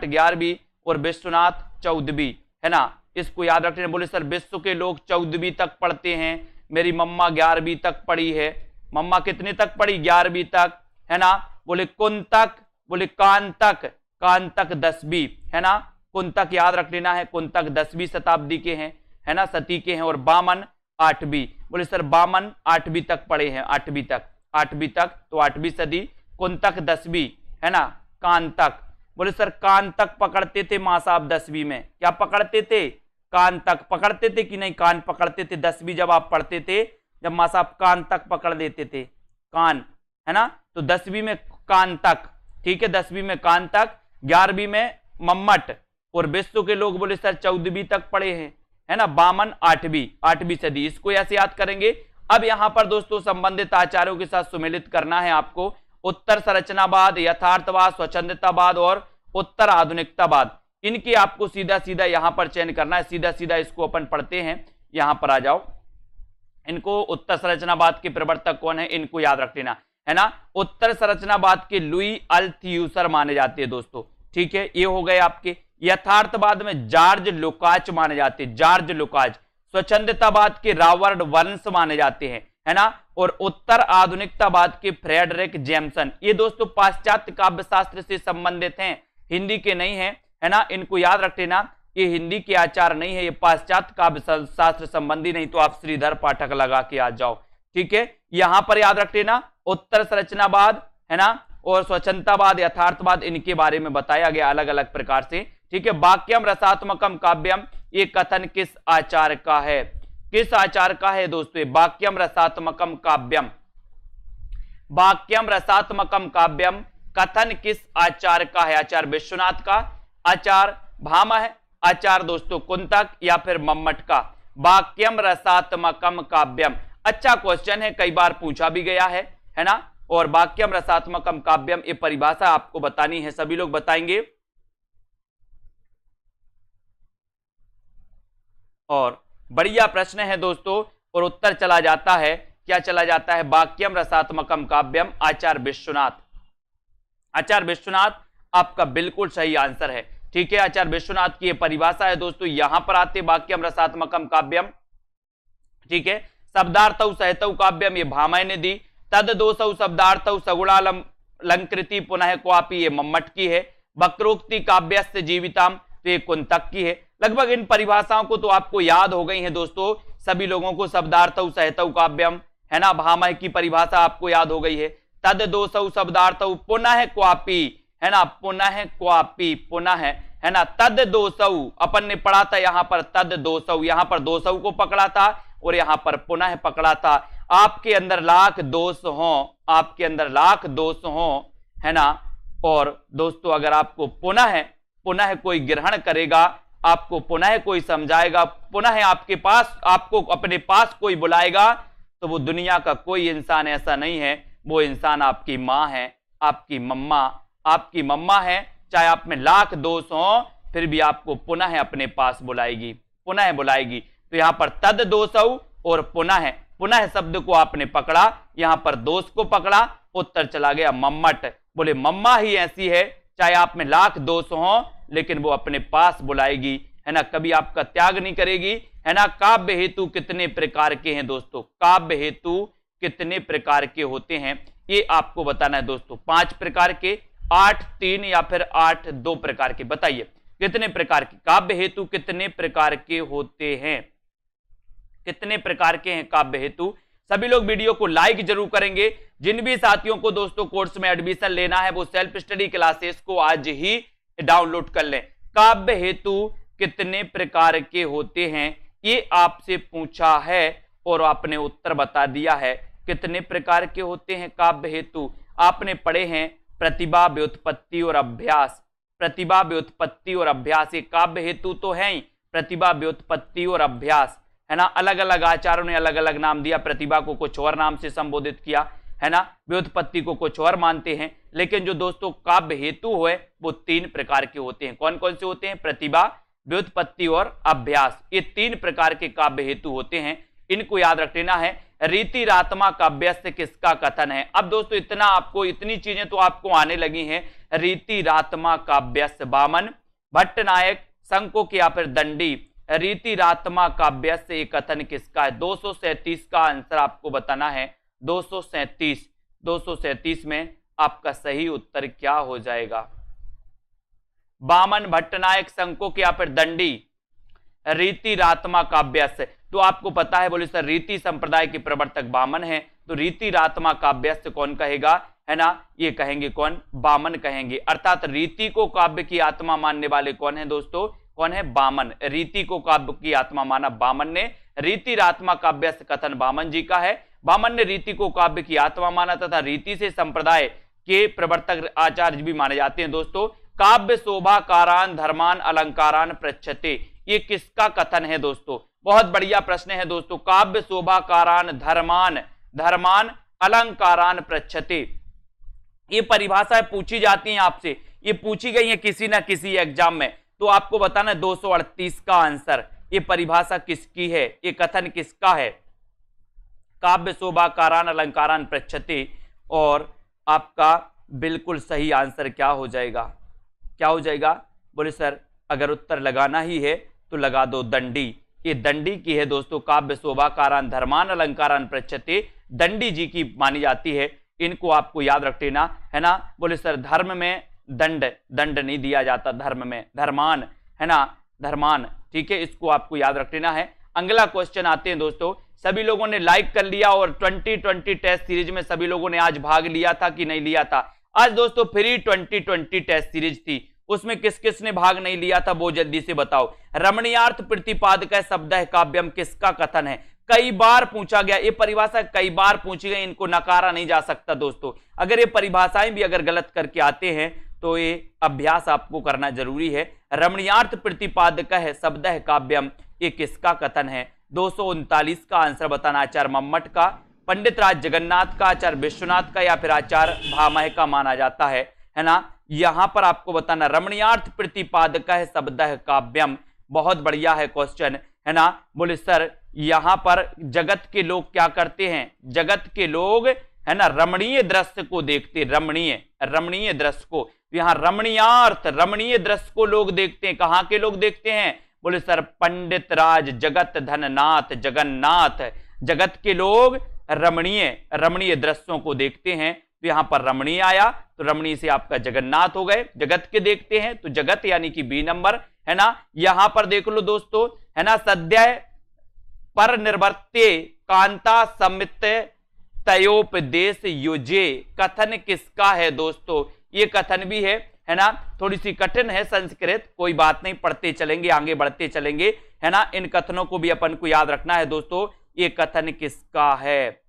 11वीं और विश्वनाथ 14वीं, है ना, इसको याद रखने। बोले सर विश्व के लोग 14वीं तक पढ़ते हैं, मेरी मम्मा 11वीं तक पढ़ी है। मम्मा कितने तक पढ़ी, 11वीं तक, है ना। बोले कुंतक, बोले कांतक 10वीं, है ना, कुंतक याद रख लेना है, कुंतक 10वीं शताब्दी के हैं, है ना, सती के हैं। और वामन 8वीं, बोले सर वामन 8वीं तक पढ़े हैं, 8वीं तक तो 8वीं सदी। कुंतक 10वीं, है ना, कांतक, बोले सर कान तक पकड़ते थे मां साहब 10वीं में, क्या पकड़ते थे, कान तक पकड़ते थे कि नहीं, कान पकड़ते थे 10वीं जब आप पढ़ते थे, जब मां साहब कान तक पकड़ लेते थे, कान, है ना, तो 10वीं में कान तक। ठीक है, 10वीं में कान तक, 11वीं में मम्मट और विश्व के लोग बोले सर 14वीं तक पढ़े हैं, है ना। वामन 8वीं सदी, इसको ऐसे याद करेंगे। अब यहां पर दोस्तों संबंधित आचार्यों के साथ सुमेलित करना है आपको। उत्तर संरचनावाद, यथार्थवाद, स्वच्छंदतावाद और उत्तर आधुनिकतावाद, इनके आपको सीधा सीधा यहां पर चयन करना है। सीधा सीधा इसको अपन पढ़ते हैं, यहां पर आ जाओ। इनको उत्तर संरचनावाद के प्रवर्तक कौन है, इनको याद रख लेना, है ना। उत्तर संरचनावाद के लुई अल्थ्यूसर माने जाते हैं दोस्तों। ठीक है, ये हो गए आपके। यथार्थवाद में जॉर्ज लुकाच माने जाते हैं, जॉर्ज लुकाच। स्वच्छंदतावाद के रॉबर्ट बर्न्स माने जाते हैं, है ना। और उत्तर आधुनिकतावाद के फ्रेडरिक जेम्सन। ये दोस्तों पाश्चात्य काव्य शास्त्र से संबंधित हैं, हिंदी के नहीं है, है ना, इनको याद रख लेना। ये हिंदी के आचार्य नहीं है, ये पाश्चात्य काव्य शास्त्र संबंधी, नहीं तो आप श्रीधर पाठक लगा के आ जाओ। ठीक है, यहां पर याद रख लेना उत्तर संरचनावाद, है ना, और स्वच्छंदतावाद, यथार्थवाद, इनके बारे में बताया गया अलग अलग प्रकार से। ठीक है, वाक्यम रसात्मकम काव्यम, ये कथन किस आचार्य का है, किस आचार्य का है दोस्तों, वाक्यम रसात्मकम काव्यम। वाक्यम रसात्मकम काव्यम कथन किस आचार्य का है? आचार्य विश्वनाथ का, आचार्य भामा है, आचार्य दोस्तों कुंतक या फिर मम्मट का। वाक्यम रसात्मकम काव्यम, अच्छा क्वेश्चन है, कई बार पूछा भी गया है ना। और वाक्यम रसात्मकम काव्यम ये परिभाषा आपको बतानी है, सभी लोग बताएंगे। और बढ़िया प्रश्न है दोस्तों, और उत्तर चला जाता है, क्या चला जाता है? वाक्यम रसात्मकम काव्यम, आचार्य विश्वनाथ। आचार्य विश्वनाथ आपका बिल्कुल सही आंसर है, ठीक है। आचार्य विश्वनाथ की ये परिभाषा है दोस्तों, यहां पर आते वाक्यम रसात्मकम काव्यम, ठीक है। शब्दार्थौ सहतौ काव्यम ये भामह ने दी। तद दोषौ शब्दार्थौ सगुणालंकृति पुनः क्वापि ये मम्मट की है। वक्रोक्ति काव्यस्य जीविताम तो ये कुंतक की है। लगभग इन परिभाषाओं को तो आपको याद हो गई है दोस्तों, सभी लोगों को। शब्दार्थौ सहतौ काव्यम है ना, भामह की परिभाषा आपको याद हो गई है। तद दोषौ शब्दार्थौ पुनः क्वापि है ना, पुनः क्वापि पुनः है ना। तद दोषौ अपन ने पढ़ा था, यहां पर तद दोषौ, यहां पर दोषौ को पकड़ा था और यहां पर पुनः पकड़ा था। आपके अंदर लाख दोष हो, आपके अंदर लाख दोष हो है ना। और दोस्तों अगर आपको पुनः कोई ग्रहण करेगा, आपको पुनः कोई समझाएगा, पुनः आपके पास, आपको अपने पास कोई बुलाएगा, तो वो दुनिया का कोई इंसान ऐसा नहीं है, वो इंसान आपकी माँ है, आपकी मम्मा है। चाहे आप में लाख दोष हो फिर भी आपको पुनः अपने पास बुलाएगी, पुनः बुलाएगी। तो यहां पर तद दोषौ और पुनः शब्द को आपने पकड़ा, यहां पर दोष को पकड़ा, उत्तर चला गया मम्मट। बोले मम्मा ही ऐसी है, चाहे आप में लाख दोष हो लेकिन वो अपने पास बुलाएगी है ना, कभी आपका त्याग नहीं करेगी है ना। काव्य हेतु कितने प्रकार के हैं दोस्तों? काव्य हेतु कितने प्रकार के होते हैं ये आपको बताना है दोस्तों। 5 प्रकार के, 8, 3 या फिर 8, 2 प्रकार के। बताइए कितने प्रकार के काव्य हेतु कितने प्रकार के होते हैं? कितने प्रकार के हैं काव्य हेतु? सभी लोग वीडियो को लाइक जरूर करेंगे। जिन भी साथियों को दोस्तों कोर्स में एडमिशन लेना है वो सेल्फ स्टडी क्लासेस को आज ही डाउनलोड कर लें। काव्य हेतु कितने प्रकार के होते हैं ये आपसे पूछा है और आपने उत्तर बता दिया है। कितने प्रकार के होते हैं काव्य हेतु? आपने पढ़े हैं प्रतिभा, व्युत्पत्ति और अभ्यास। प्रतिभा, व्युत्पत्ति और अभ्यास ये काव्य हेतु तो है ही। प्रतिभा, व्युत्पत्ति और अभ्यास है ना। अलग अलग आचार्यों ने अलग अलग नाम दिया, प्रतिभा को कुछ और नाम से संबोधित किया है ना, व्युत्पत्ति को कुछ और मानते हैं। लेकिन जो दोस्तों काव्य हेतु है वो 3 प्रकार के होते हैं। कौन कौन से होते हैं? प्रतिभा, व्युत्पत्ति और अभ्यास, ये 3 प्रकार के काव्य हेतु होते हैं। इनको याद रख लेना है। रीतिरात्मा काव्यस्य किसका कथन है? अब दोस्तों इतना आपको, इतनी चीजें तो आपको आने लगी हैं। रीतिरात्मा काव्यस्य वामन, भट्टनायक, शंकोक या फिर दंडी। रीतिरात्मा काव्यस्य ये कथन किसका है? 237 का आंसर आपको बताना है। 237 में आपका सही उत्तर क्या हो जाएगा? वामन, भट्टनायक, शंकोक या फिर दंडी। रीतिरात्मा काव्यस्य तो आपको पता है, बोले सर रीति संप्रदाय के प्रवर्तक वामन है, तो रीतिरात्मा काव्यस्य कौन कहेगा है ना? ये कहेंगे कौन? वामन कहेंगे। अर्थात रीति को काव्य की आत्मा मानने वाले कौन है दोस्तों? कौन है? वामन। रीति को काव्य की आत्मा माना वामन ने। रीतिरात्मा काव्यस्य कथन वामन जी का है। वामन ने रीति को काव्य की आत्मा माना तथा रीति से संप्रदाय के प्रवर्तक आचार्य भी माने जाते हैं दोस्तों। काव्य शोभाकारान धर्मान अलंकारान पृच्छते, ये किसका कथन है दोस्तों? बहुत बढ़िया प्रश्न है दोस्तों। काव्य शोभाकारान धर्मान अलंकारान पृच्छते, ये परिभाषाएं पूछी जाती हैं आपसे, ये पूछी गई है किसी ना किसी एग्जाम में, तो आपको बताना 238 का आंसर। ये परिभाषा किसकी है? ये कथन किसका है? काव्य शोभाकारान अलंकारान पृच्छते। और आपका बिल्कुल सही आंसर क्या हो जाएगा? क्या हो जाएगा? बोले सर अगर उत्तर लगाना ही है तो लगा दो दंडी। ये दंडी की है दोस्तों। काव्य शोभाकारान धर्मान अलंकारान पृच्छते, दंडी जी की मानी जाती है। इनको आपको याद रख लेना है ना। बोले सर धर्म में दंड नहीं दिया जाता, धर्म में धर्मान है ना, धर्मान, ठीक है, इसको आपको याद रख लेना है। अगला क्वेश्चन आते हैं दोस्तों। सभी लोगों ने लाइक कर लिया और 2020 टेस्ट सीरीज में सभी लोगों ने आज भाग लिया था कि नहीं लिया था? आज दोस्तों फ्री 2020 टेस्ट सीरीज थी, उसमें किस किस ने भाग नहीं लिया था वो जल्दी से बताओ। रमणीयार्थ प्रतिपादक शब्द है काव्यम किसका कथन है? कई बार पूछा गया, ये परिभाषा कई बार पूछी गई, इनको नकारा नहीं जा सकता दोस्तों। अगर ये परिभाषाएं भी अगर गलत करके आते हैं तो ये अभ्यास आपको करना जरूरी है। रमणीयार्थ प्रतिपादकः शब्दः काव्यम, ये किसका कथन है? 239 का आंसर बताना। आचार्य मम्मट का, पंडित राज जगन्नाथ का, आचार्य विश्वनाथ का या फिर आचार्य भामह का माना जाता है ना। यहां पर आपको बताना रमणीयार्थ प्रतिपादकः शब्दः काव्यम, बहुत बढ़िया है क्वेश्चन, है ना। बोले सर यहां पर जगत के लोग क्या करते हैं? जगत के लोग, है ना, रमणीय दृश्य को देखते, रमणीय दृश्य को, यहां रमणीयार्थ, रमणीय दृश्य को लोग देखते हैं। कहां के लोग देखते हैं? बोले सर पंडित राज जगत धननाथ जगन्नाथ, जगत के लोग रमणीय दृश्यों को देखते हैं। तो यहां पर रमणीय आया तो रमणीय से आपका जगन्नाथ हो गए। जगत के देखते हैं तो जगत यानी कि बी नंबर, है ना। यहां पर देख लो दोस्तों, है ना, सद्य पर निर्वर्त्य कांता समित तयोपदेश युजे, कथन किसका है दोस्तों? ये कथन भी है ना, थोड़ी सी कठिन है संस्कृत, कोई बात नहीं, पढ़ते चलेंगे, आगे बढ़ते चलेंगे, है ना। इन कथनों को भी अपन को याद रखना है दोस्तों। ये कथन किसका है?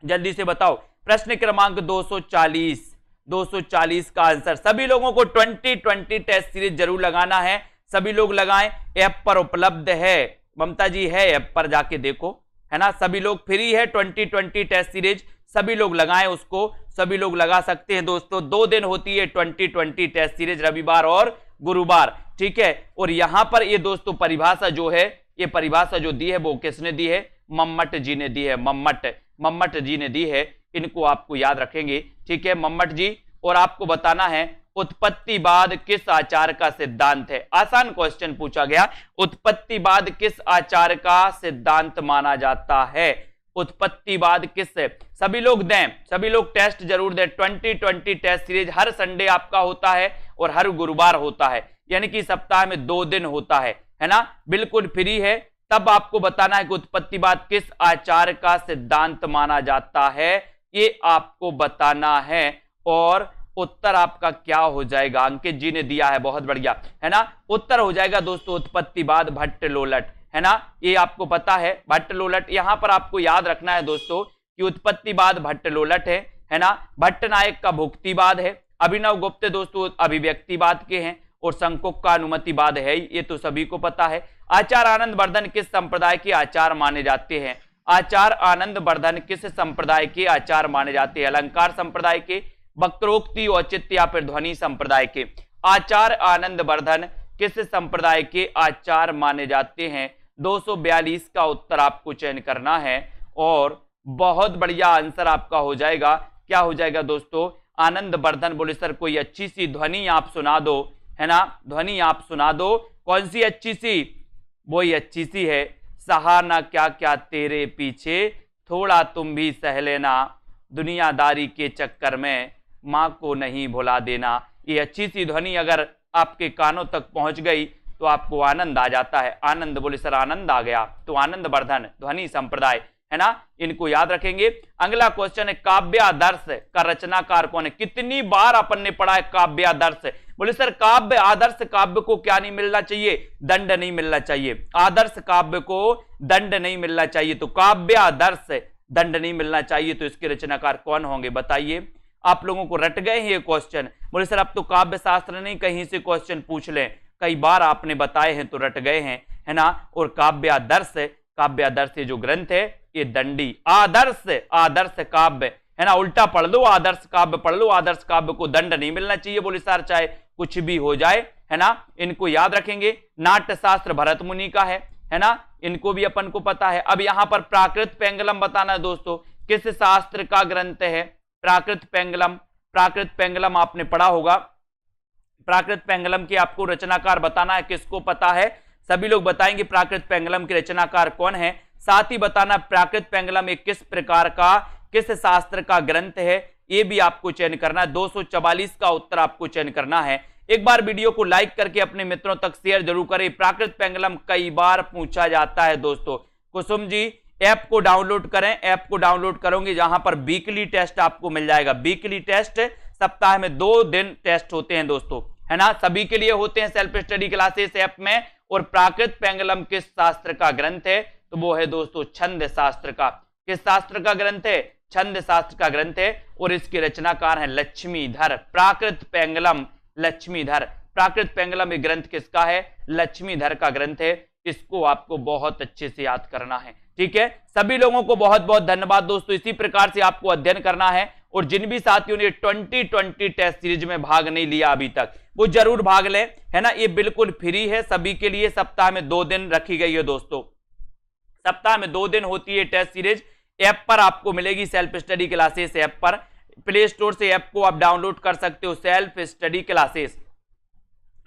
जल्दी से बताओ। प्रश्न क्रमांक 240 का आंसर। सभी लोगों को 2020 टेस्ट सीरीज जरूर लगाना है, सभी लोग लगाएं, ऐप पर उपलब्ध है। ममता जी है ऐप पर जाके देखो, है ना। सभी लोग फ्री है 2020 टेस्ट सीरीज, सभी लोग लगाएं उसको, सभी लोग लगा सकते हैं दोस्तों। 2 दिन होती है 2020 टेस्ट सीरीज, रविवार और गुरुवार, ठीक है। और यहां पर ये दोस्तों परिभाषा जो है, ये परिभाषा जो दी है वो किसने दी है? मम्मट जी ने दी है, मम्मट जी ने दी है। इनको आपको याद रखेंगे, ठीक है, मम्मट जी। और आपको बताना है उत्पत्तिवाद किस आचार का सिद्धांत है? आसान क्वेश्चन पूछा गया, उत्पत्तिवाद किस आचार का सिद्धांत माना जाता है? उत्पत्तिवाद किस है? सभी लोग दें, सभी लोग टेस्ट जरूर दें। 2020 टेस्ट सीरीज हर संडे आपका होता है और हर गुरुवार होता है, यानी कि सप्ताह में 2 दिन होता है ना, बिल्कुल फ्री है। तब आपको बताना है कि उत्पत्तिवाद किस आचार का सिद्धांत माना जाता है, ये आपको बताना है। और उत्तर आपका क्या हो जाएगा? अंकित जी ने दिया है, बहुत बढ़िया, है ना। उत्तर हो जाएगा दोस्तों उत्पत्तिवाद भट्टलोलट, है ना। ये आपको पता है भट्टलोलट। यहां पर आपको याद रखना है दोस्तों कि उत्पत्तिवाद भट्टलोलट है ना। भट्टनायक का भुक्तिवाद है, अभिनव गुप्त दोस्तों अभिव्यक्तिवाद के हैं, और शंकुक का अनुमतिवाद है, ये तो सभी को पता है। आचार्य आनंद वर्धन किस संप्रदाय के आचार्य माने जाते हैं? आचार्य आनंद वर्धन किस संप्रदाय के आचार्य माने जाते हैं? अलंकार संप्रदाय के, वक्रोक्ति, औचित्य या फिर ध्वनि संप्रदाय के? आचार्य आनंद वर्धन किस संप्रदाय के आचार्य माने जाते हैं? 242 का उत्तर आपको चयन करना है और बहुत बढ़िया आंसर आपका हो जाएगा। क्या हो जाएगा दोस्तों? आनंद वर्धन। बोले सर कोई अच्छी सी ध्वनि आप सुना दो, है ना, ध्वनि आप सुना दो। कौन सी अच्छी सी? वही अच्छी सी है, सहाना क्या क्या तेरे पीछे, थोड़ा तुम भी सह लेना, दुनियादारी के चक्कर में माँ को नहीं भुला देना। ये अच्छी सी ध्वनि अगर आपके कानों तक पहुंच गई तो आपको आनंद आ जाता है। आनंद, बोले सर आनंद आ गया, तो आनंद वर्धन ध्वनि संप्रदाय, है ना, इनको याद रखेंगे। अगला क्वेश्चन है काव्यादर्श का रचनाकार कौन है? कितनी बार अपन ने पढ़ा है काव्यादर्श? बोले सर काव्य आदर्श काव्य को क्या नहीं मिलना चाहिए? दंड नहीं मिलना चाहिए। आदर्श काव्य को दंड नहीं मिलना चाहिए, तो काव्यादर्श दंड नहीं मिलना चाहिए, तो इसके रचनाकार कौन होंगे बताइए? आप लोगों को रट गए हैं ये क्वेश्चन? बोले सर अब तो काव्य शास्त्र नहीं, कहीं से क्वेश्चन पूछ लें, कई बार आपने बताए हैं तो रट गए हैं, है ना। और काव्यादर्श जो ग्रंथ है ये दंडी, आदर्श काव्य, है ना, उल्टा पढ़ लो, आदर्श काव्य पढ़ लो। आदर्श काव्य को दंड नहीं मिलना चाहिए, बोले सर चाहे कुछ भी हो जाए, है ना। इनको याद रखेंगे। नाट्य शास्त्र भरत मुनि का है ना, इनको भी अपन को पता है। अब यहां पर प्राकृत पेंगलम बताना है दोस्तों, किस शास्त्र का ग्रंथ है? प्राकृत पेंगलम आपने पढ़ा होगा। प्राकृत पेंगलम की आपको रचनाकार बताना है, किसको पता है? सभी लोग बताएंगे प्राकृत पेंगलम के रचनाकार कौन है। साथ ही बताना प्राकृत पेंगलम एक किस प्रकार का, किस शास्त्र का ग्रंथ है, ये भी आपको चयन करना है। 244 का उत्तर आपको चयन करना है। एक बार वीडियो को लाइक करके अपने मित्रों तक शेयर जरूर करें। प्राकृत पेंगलम कई बार पूछा जाता है दोस्तों। कुसुम जी ऐप को डाउनलोड करें, ऐप को डाउनलोड करोगे जहां पर वीकली टेस्ट आपको मिल जाएगा। वीकली टेस्ट, सप्ताह में 2 दिन टेस्ट होते हैं दोस्तों, है ना, सभी के लिए होते हैं सेल्फ स्टडी क्लासेस ऐप में। और प्राकृत पेंगलम किस शास्त्र का ग्रंथ है? तो वो है दोस्तों छंद शास्त्र का। किस शास्त्र का ग्रंथ है? छंद शास्त्र का ग्रंथ है। और इसके रचनाकार हैं लक्ष्मीधर। प्राकृत पेंगलम लक्ष्मीधर। प्राकृत पेंगलम ये ग्रंथ किसका है? लक्ष्मीधर का ग्रंथ है। इसको आपको बहुत अच्छे से याद करना है। ठीक है, सभी लोगों को बहुत बहुत धन्यवाद दोस्तों। इसी प्रकार से आपको अध्ययन करना है और जिन भी साथियों ने 2020 टेस्ट सीरीज में भाग नहीं लिया अभी तक, वो जरूर भाग लें, है ना। ये बिल्कुल फ्री है सभी के लिए। सप्ताह में 2 दिन रखी गई है दोस्तों। सप्ताह में 2 दिन होती है टेस्ट सीरीज। ऐप पर आपको मिलेगी, सेल्फ स्टडी क्लासेस ऐप पर। प्ले स्टोर से ऐप को आप डाउनलोड कर सकते हो, सेल्फ स्टडी क्लासेस।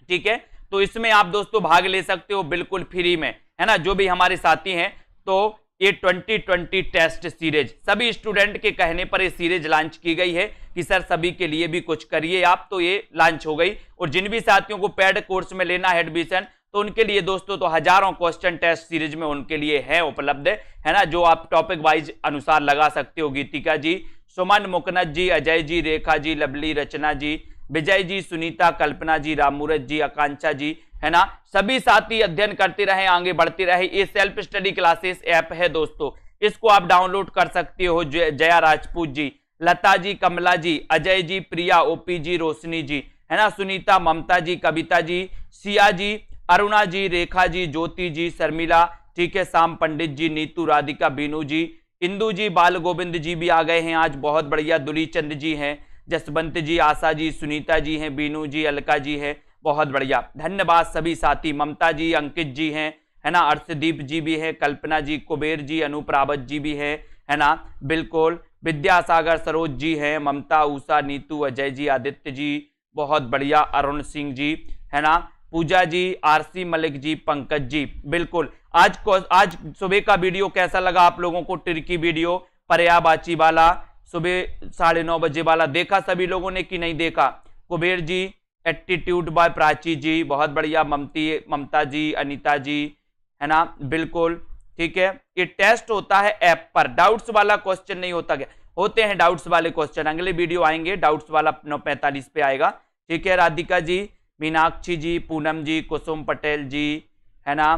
ठीक है, तो इसमें आप दोस्तों भाग ले सकते हो बिल्कुल फ्री में, है ना। जो भी हमारे साथी हैं, तो ये 2020 टेस्ट सीरीज सभी स्टूडेंट के कहने पर ये सीरीज लॉन्च की गई है कि सर सभी के लिए भी कुछ करिए आप, तो ये लॉन्च हो गई। और जिन भी साथियों को पेड कोर्स में लेना है एडमिशन, तो उनके लिए दोस्तों तो हजारों क्वेश्चन टेस्ट सीरीज में उनके लिए है उपलब्ध, है ना, जो आप टॉपिक वाइज अनुसार लगा सकते हो। गीतिका जी, सुमन, मुकनद जी, अजय जी, रेखा जी, लवली, रचना जी, विजय जी, सुनीता, कल्पना जी, रामूरत जी, आकांक्षा जी, है ना। सभी साथी अध्ययन करते रहे, आगे बढ़ते रहे। ये सेल्फ स्टडी क्लासेस ऐप है दोस्तों, इसको आप डाउनलोड कर सकते हो। जया राजपूत जी, लता जी, कमला जी, अजय जी, प्रिया, ओपी जी, रोशनी जी, है ना, सुनीता, ममता जी, कविता जी, सिया जी, अरुणा जी, रेखा जी, ज्योति जी, शर्मिला, ठीक है, शाम पंडित जी, नीतू, राधिका, बीनू जी, इंदू जी, बाल गोविंद जी भी आ गए हैं आज, बहुत बढ़िया। दुली चंद जी हैं, जसवंत जी, आशा जी, सुनीता जी हैं, बीनू जी, अलका जी है, बहुत बढ़िया। धन्यवाद सभी साथी। ममता जी, अंकित जी हैं, है ना, अर्शदीप जी भी है, कल्पना जी, कुबेर जी, अनुप्रावत जी भी है ना, बिल्कुल। विद्यासागर, सरोज जी हैं, ममता, उषा, नीतू, अजय जी, आदित्य जी, बहुत बढ़िया। अरुण सिंह जी, है ना, पूजा जी, आरसी मलिक जी, पंकज जी, बिल्कुल। आज सुबह का वीडियो कैसा लगा आप लोगों को? टिर्की वीडियो पर्याबाची वाला, सुबह 9:30 बजे वाला देखा सभी लोगों ने कि नहीं देखा? कुबेर जी, एटीट्यूड बाय प्राची जी, बहुत बढ़िया। ममता जी, अनीता जी, है ना, बिल्कुल, ठीक है। ये टेस्ट होता है ऐप पर, डाउट्स वाला क्वेश्चन नहीं होता। क्या होते हैं डाउट्स वाले क्वेश्चन? अगले वीडियो आएंगे, डाउट्स वाला 9:45 पे आएगा, ठीक है। राधिका जी, मीनाक्षी जी, पूनम जी, कुसुम पटेल जी, है ना,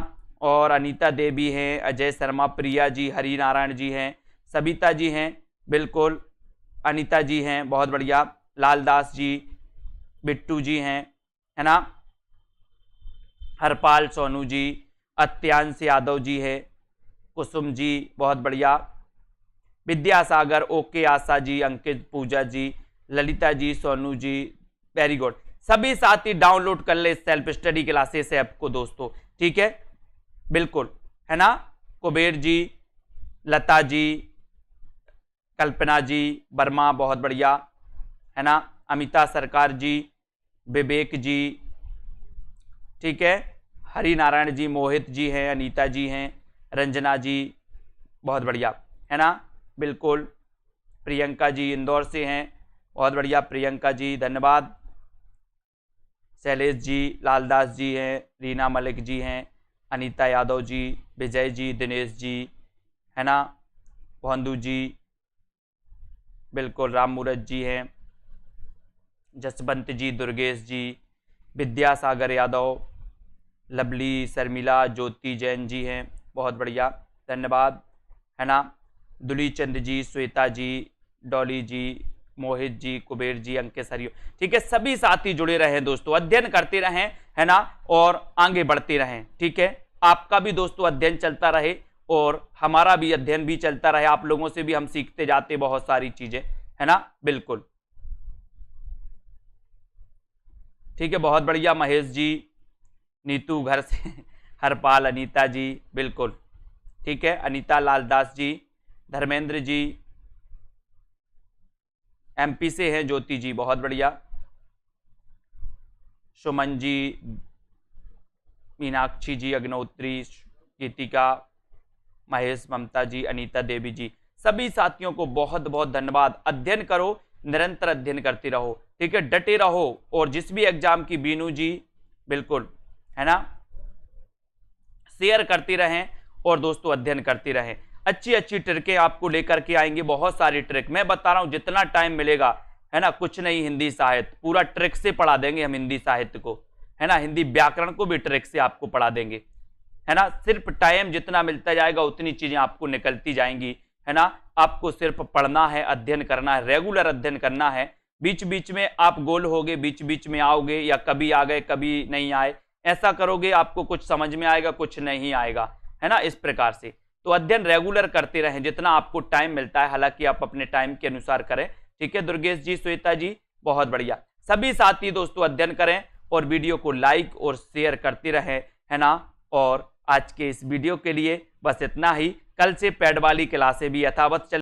और अनीता देवी हैं, अजय शर्मा, प्रिया जी, हरि नारायण जी हैं, सबिता जी हैं, बिल्कुल, अनीता जी हैं, बहुत बढ़िया। लालदास जी, बिट्टू जी हैं, है ना, हरपाल सोनू जी, अत्यांश यादव जी है, कुसुम जी, बहुत बढ़िया। विद्यासागर, ओके, आशा जी, अंकित, पूजा जी, ललिता जी, सोनू जी, वेरी गुड। सभी साथी डाउनलोड कर ले सेल्फ स्टडी क्लासेस ऐप को दोस्तों, ठीक है, बिल्कुल, है ना। कुबेर जी, लता जी, कल्पना जी, वर्मा, बहुत बढ़िया, है ना, अमिता सरकार जी, विवेक जी, ठीक है, हरि नारायण जी, मोहित जी हैं, अनीता जी हैं, रंजना जी, बहुत बढ़िया, है ना, बिल्कुल। प्रियंका जी इंदौर से हैं, बहुत बढ़िया प्रियंका जी, धन्यवाद। शैलेश जी, लालदास जी हैं, रीना मलिक जी हैं, अनीता यादव जी, विजय जी, दिनेश जी, है ना, भोंदू जी, बिल्कुल, राम मूरत जी हैं, जसवंत जी, दुर्गेश जी, विद्यासागर यादव, लवली, शर्मिला, ज्योति जैन जी हैं, बहुत बढ़िया, धन्यवाद, है ना, दुली चंद जी, श्वेता जी, डॉली जी, मोहित जी, कुबेर जी, अंकित सरियो, ठीक है। सभी साथी जुड़े रहें दोस्तों, अध्ययन करते रहें, है ना, और आगे बढ़ते रहें, ठीक है। आपका भी दोस्तों अध्ययन चलता रहे और हमारा भी अध्ययन भी चलता रहे, आप लोगों से भी हम सीखते जाते बहुत सारी चीजें, है ना, बिल्कुल, ठीक है, बहुत बढ़िया। महेश जी, नीतू घर से, हरपाल, अनीता जी, बिल्कुल, ठीक है, अनीता, लालदास जी, धर्मेंद्र जी, एमपी से हैं, ज्योति जी, बहुत बढ़िया, सुमन जी, मीनाक्षी जी, अग्नोत्री, गीतिका, महेश, ममता जी, अनीता देवी जी, सभी साथियों को बहुत बहुत धन्यवाद। अध्ययन करो, निरंतर अध्ययन करते रहो, ठीक है, डटे रहो। और जिस भी एग्जाम की, बीनू जी, बिल्कुल, है ना, शेयर करते रहें और दोस्तों अध्ययन करते रहें। अच्छी अच्छी ट्रिकें आपको लेकर के आएंगे, बहुत सारी ट्रिक मैं बता रहा हूं, जितना टाइम मिलेगा, है ना, कुछ नहीं, हिंदी साहित्य पूरा ट्रिक से पढ़ा देंगे हम, हिंदी साहित्य को, है ना, हिंदी व्याकरण को भी ट्रिक से आपको पढ़ा देंगे, है ना। सिर्फ टाइम जितना मिलता जाएगा उतनी चीजें आपको निकलती जाएंगी, है ना। आपको सिर्फ पढ़ना है, अध्ययन करना है, रेगुलर अध्ययन करना है। बीच बीच में आप गोल होगे, बीच बीच में आओगे, या कभी आ गए कभी नहीं आए, ऐसा करोगे आपको कुछ समझ में आएगा, कुछ नहीं आएगा, है ना। इस प्रकार से तो अध्ययन रेगुलर करते रहें जितना आपको टाइम मिलता है, हालांकि आप अपने टाइम के अनुसार करें। ठीक है दुर्गेश जी, श्वेता जी, बहुत बढ़िया। सभी साथी दोस्तों अध्ययन करें और वीडियो को लाइक और शेयर करते रहें, है ना। और आज के इस वीडियो के लिए बस इतना ही। कल से पैड वाली क्लासें भी यथावत चल